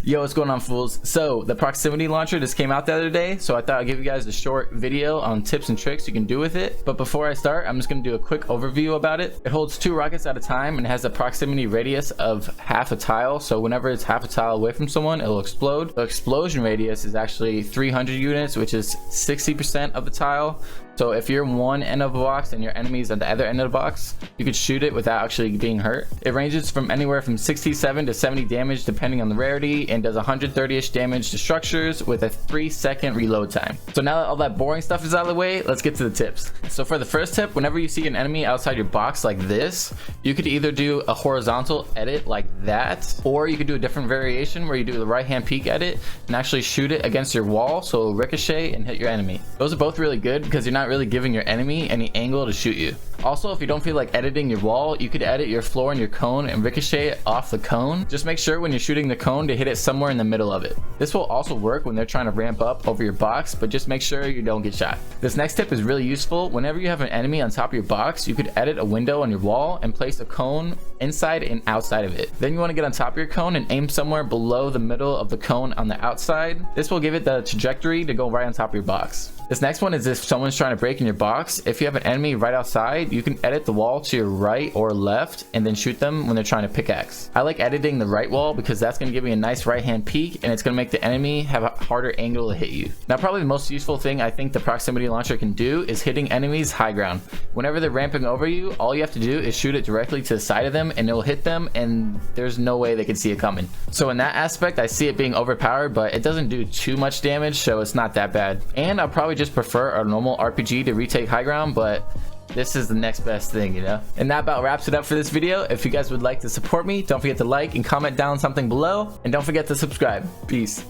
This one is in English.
Yo, what's going on, fools? So the proximity launcher just came out the other day, so I thought I'd give you guys a short video on tips and tricks you can do with it. But before I start, I'm just going to do a quick overview about it. It holds 2 rockets at a time and has a proximity radius of half a tile, so whenever it's half a tile away from someone, it'll explode. The explosion radius is actually 300 units, which is 60% of the tile. So if you're one end of the box and your enemy's at the other end of the box, you could shoot it without actually being hurt. It ranges from anywhere from 67 to 70 damage depending on the rarity, and does 130-ish damage to structures with a 3-second reload time. So now that all that boring stuff is out of the way, let's get to the tips. So for the first tip, whenever you see an enemy outside your box like this, you could either do a horizontal edit like that, or you could do a different variation where you do the right hand peek edit and actually shoot it against your wall so it'll ricochet and hit your enemy. Those are both really good because you're not really giving your enemy any angle to shoot you. Also, if you don't feel like editing your wall, you could edit your floor and your cone and ricochet it off the cone. Just make sure when you're shooting the cone to hit it somewhere in the middle of it. This will also work when they're trying to ramp up over your box, but just make sure you don't get shot. This next tip is really useful. Whenever you have an enemy on top of your box, you could edit a window on your wall and place a cone inside and outside of it. Then you want to get on top of your cone and aim somewhere below the middle of the cone on the outside. This will give it the trajectory to go right on top of your box. This next one is if someone's trying to break in your box. If you have an enemy right outside, you can edit the wall to your right or left and then shoot them when they're trying to pickaxe. I like editing the right wall because that's going to give me a nice right hand peek and it's going to make the enemy have a harder angle to hit you. Now, probably the most useful thing I think the proximity launcher can do is hitting enemies high ground. Whenever they're ramping over you, all you have to do is shoot it directly to the side of them and it'll hit them and there's no way they can see it coming. So in that aspect, I see it being overpowered, but it doesn't do too much damage, so it's not that bad. And I'll probably just prefer a normal RPG to retake high ground, but this is the next best thing, you know? And that about wraps it up for this video. If you guys would like to support me, don't forget to like and comment down something below, and don't forget to subscribe. Peace.